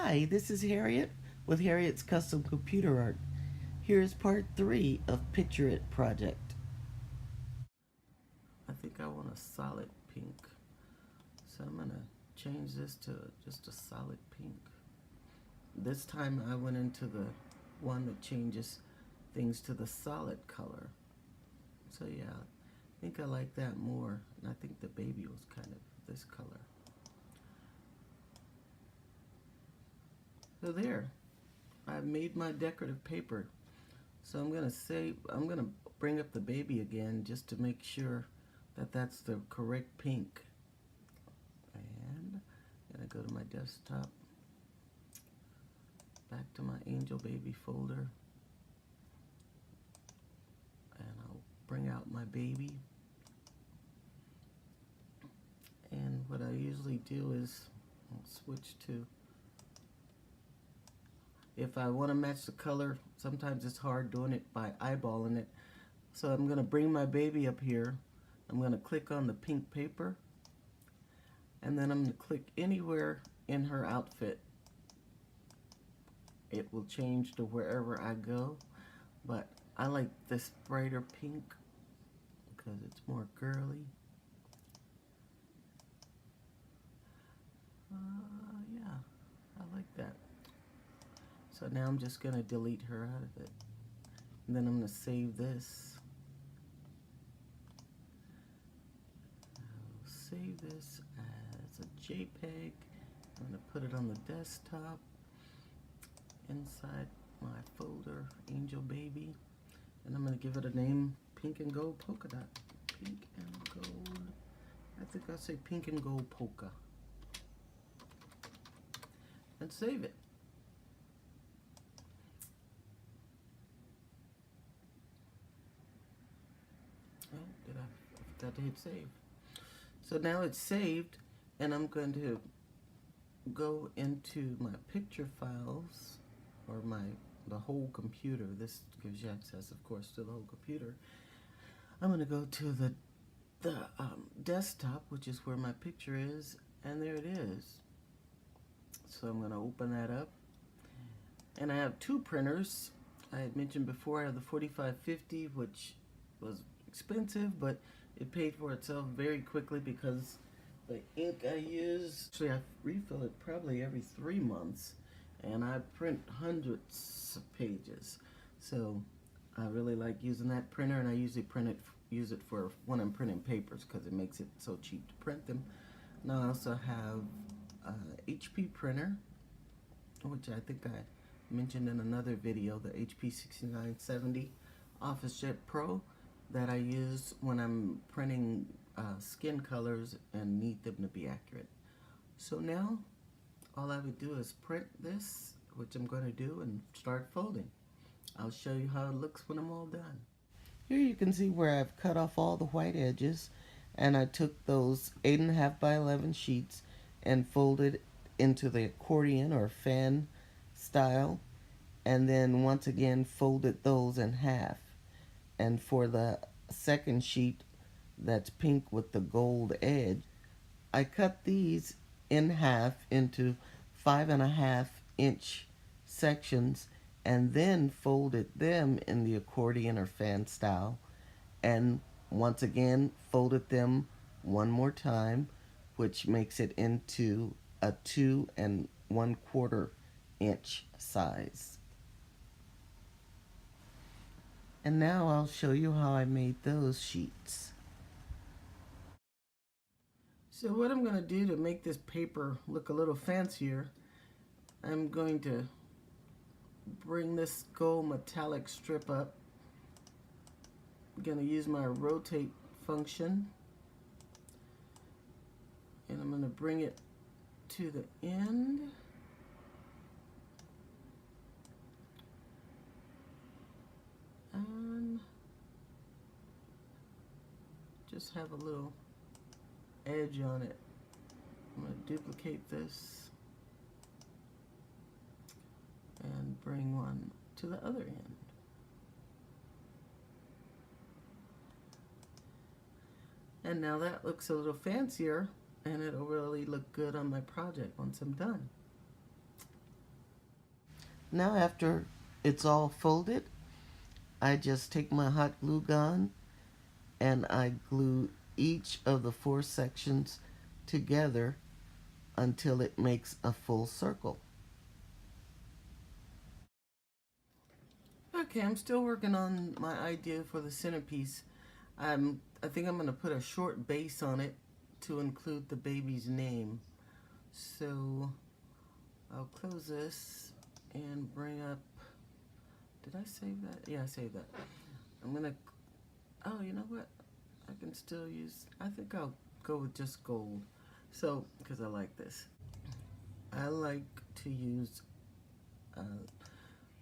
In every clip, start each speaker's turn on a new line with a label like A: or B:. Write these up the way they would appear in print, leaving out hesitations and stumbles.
A: Hi, this is Harriet with Harriet's Custom Computer Art. Here's part 3 of Picture It project. I think I want a solid pink, so I'm gonna change this to just a solid pink. This time I went into the one that changes things to the solid color. So yeah, I think I like that more, and I think the baby was kind of this color. So there, I've made my decorative paper. So I'm gonna bring up the baby again just to make sure that that's the correct pink. And I'm gonna go to my desktop, back to my Angel Baby folder, and I'll bring out my baby. And what I usually do is I'll switch to, if I want to match the color, sometimes it's hard doing it by eyeballing it. So I'm going to bring my baby up here. I'm going to click on the pink paper, and then I'm going to click anywhere in her outfit. It will change to wherever I go, but I like this brighter pink because it's more girly. Yeah, I like that. So now I'm just going to delete her out of it. And then I'm going to save this. I'll save this as a JPEG. I'm going to put it on the desktop inside my folder, Angel Baby. And I'm going to give it a name, Pink and Gold Polka Dot. Pink and Gold. I think I'll say Pink and Gold Polka. And save it. Oh, I forgot to hit save. So now it's saved, and I'm going to go into my picture files, or the whole computer. This gives you access, of course, to the whole computer. I'm going to go to the desktop, which is where my picture is, and there it is. So I'm going to open that up, and I have two printers. I had mentioned before I have the 4550, which was expensive, but it paid for itself very quickly because the ink I use, actually I refill it probably every 3 months, and I print hundreds of pages. So I really like using that printer, and I usually use it for when I'm printing papers because it makes it so cheap to print them. And I also have HP printer, which I think I mentioned in another video, the HP 6970 OfficeJet Pro, that I use when I'm printing skin colors and need them to be accurate. So now all I would do is print this, which I'm going to do, and start folding. I'll show you how it looks when I'm all done. Here you can see where I've cut off all the white edges, and I took those 8.5 by 11 sheets and folded into the accordion or fan style, and then once again folded those in half. And for the second sheet that's pink with the gold edge, I cut these in half into 5.5-inch sections, and then folded them in the accordion or fan style, and once again folded them one more time, which makes it into a 2 1/4 inch size. And now I'll show you how I made those sheets. So what I'm going to do to make this paper look a little fancier, I'm going to bring this gold metallic strip up. I'm going to use my rotate function, and I'm going to bring it to the end. And just have a little edge on it. I'm going to duplicate this and bring one to the other end. And now that looks a little fancier, and it'll really look good on my project once I'm done. Now after it's all folded, I just take my hot glue gun and I glue each of the 4 sections together until it makes a full circle. Okay, I'm still working on my idea for the centerpiece. I think I'm going to put a short base on it to include the baby's name. So I'll close this and bring up, did I save that? Yeah, I saved that. I'm going to, oh, you know what? I can still use, I think I'll go with just gold. So, because I like this. I like to use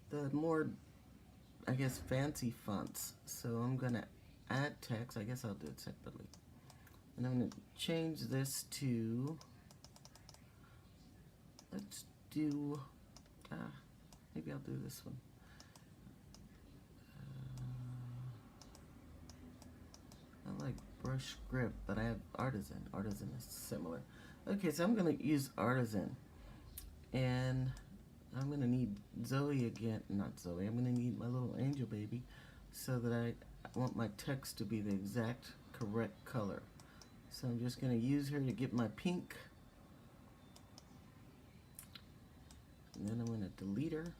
A: the more, I guess, fancy fonts. So I'm going to add text. I guess I'll do it separately. And I'm going to change this to, let's do, maybe I'll do this one. I like brush script, but I have artisan. Artisan is similar. Okay, so I'm going to use artisan. And I'm going to need Zoe again. Not Zoe. I'm going to need my little angel baby so that I want my text to be the exact correct color. So I'm just going to use her to get my pink. And then I'm going to delete her.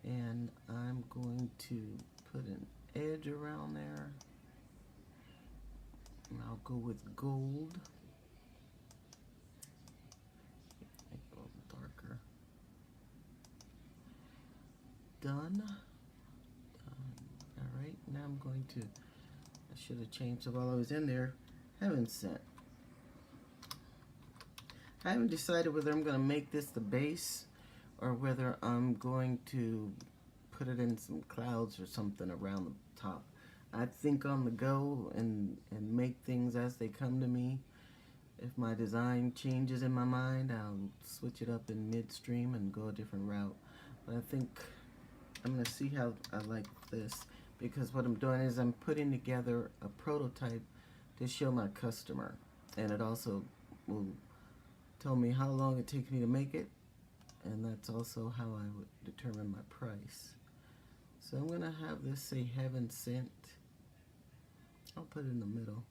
A: And I'm going to put an edge around there. And I'll go with gold. Make it a little darker. Done. Alright, now I'm going to, I should have changed it while I was in there. Haven't sent. I haven't decided whether I'm going to make this the base or whether I'm going to put it in some clouds or something around the top. I think on the go and make things as they come to me. If my design changes in my mind, I'll switch it up in midstream and go a different route. But I think I'm going to see how I like this, because what I'm doing is I'm putting together a prototype to show my customer, and it also will tell me how long it takes me to make it, and that's also how I would determine my price. So I'm going to have this say heaven sent. I'll put it in the middle.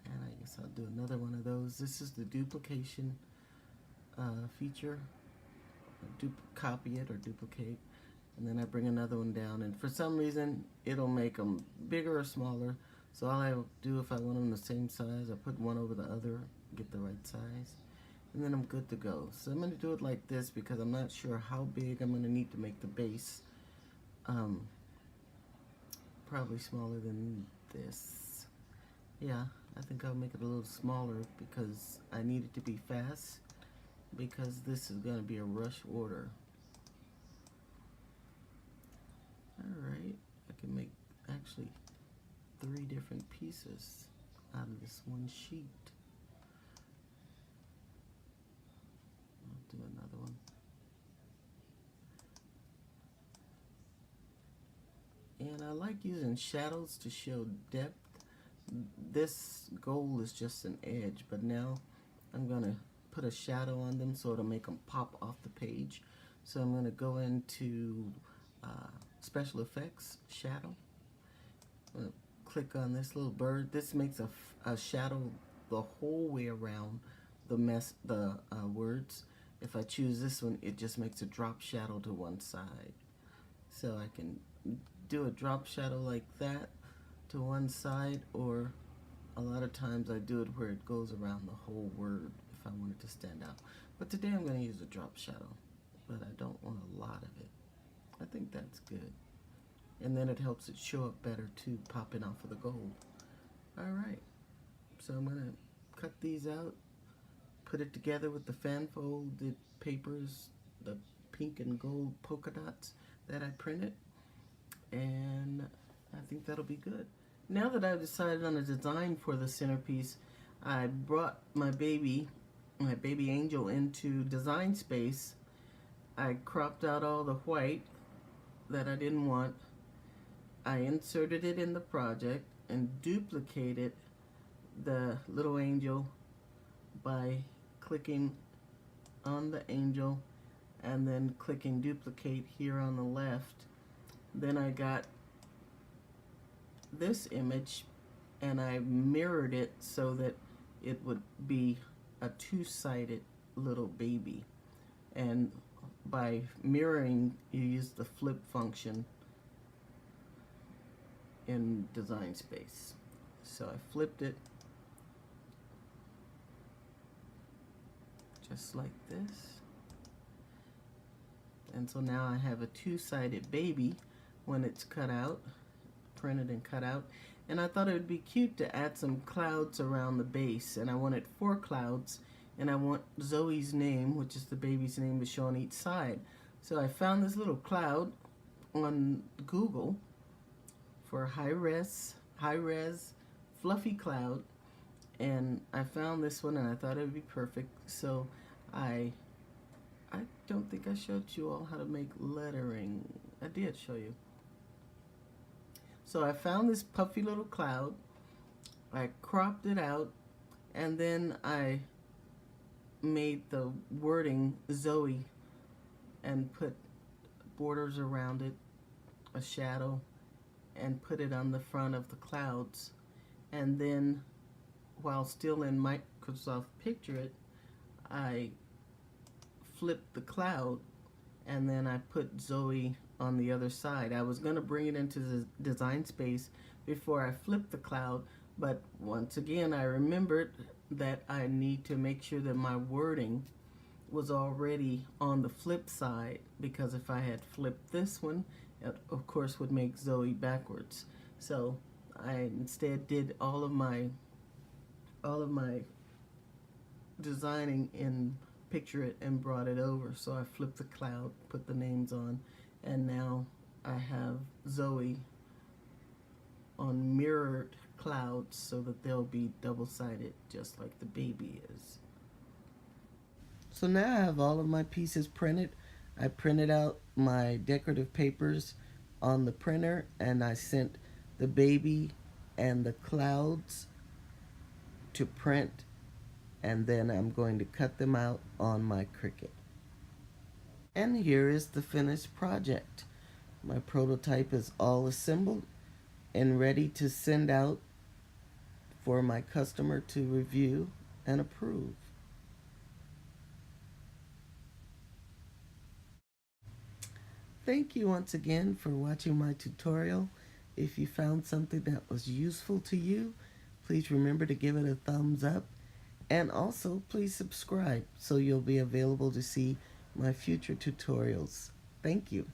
A: And I guess I'll do another one of those. This is the duplication feature. Copy it or duplicate. And then I bring another one down. And for some reason, it'll make them bigger or smaller. So all I do, if I want them the same size, I put one over the other, get the right size. And then I'm good to go. So I'm going to do it like this because I'm not sure how big I'm going to need to make the base. Probably smaller than this. Yeah, I think I'll make it a little smaller because I need it to be fast, because this is going to be a rush order. Alright, I can make actually 3 different pieces out of this one sheet. I'll do another one. And I like using shadows to show depth. This gold is just an edge, but now I'm going to put a shadow on them so it'll make them pop off the page. So I'm going to go into special effects, shadow. I'm going to click on this little bird. This makes a shadow the whole way around the words. If I choose this one, it just makes a drop shadow to one side. So I can do a drop shadow like that to one side, or a lot of times I do it where it goes around the whole word if I want it to stand out. But today I'm going to use a drop shadow, but I don't want a lot of it. I think that's good. And then it helps it show up better too, popping off of the gold. Alright, so I'm going to cut these out, put it together with the fan folded papers, the pink and gold polka dots that I printed, and I think that'll be good. Now that I've decided on a design for the centerpiece, I brought my baby angel into Design Space. I cropped out all the white that I didn't want. I inserted it in the project and duplicated the little angel by clicking on the angel and then clicking duplicate here on the left. Then I got this image and I mirrored it so that it would be a two-sided little baby. And by mirroring, you use the flip function in Design Space. So I flipped it just like this. And so now I have a two-sided baby when it's cut out, printed and cut out. And I thought it would be cute to add some clouds around the base. And I wanted 4 clouds. And I want Zoe's name, which is the baby's name, to show on each side. So I found this little cloud on Google for high-res, fluffy cloud. And I found this one and I thought it would be perfect. So I don't think I showed you all how to make lettering. I did show you. So I found this puffy little cloud. I cropped it out and then I made the wording Zoe and put borders around it, a shadow, and put it on the front of the clouds. And then while still in Microsoft Picture It, I flipped the cloud and then I put Zoe on the other side. I was going to bring it into the Design Space before I flipped the cloud, but once again I remembered that I need to make sure that my wording was already on the flip side, because if I had flipped this one, it of course would make Zoe backwards. So I instead did all of my designing in Picture It and brought it over. So I flipped the cloud, put the names on, and now I have Zoe on mirrored clouds so that they'll be double-sided just like the baby is. So now I have all of my pieces printed. I printed out my decorative papers on the printer and I sent the baby and the clouds to print, and then I'm going to cut them out on my Cricut. And here is the finished project. My prototype is all assembled and ready to send out for my customer to review and approve. Thank you once again for watching my tutorial. If you found something that was useful to you, please remember to give it a thumbs up, and also please subscribe so you'll be available to see my future tutorials. Thank you.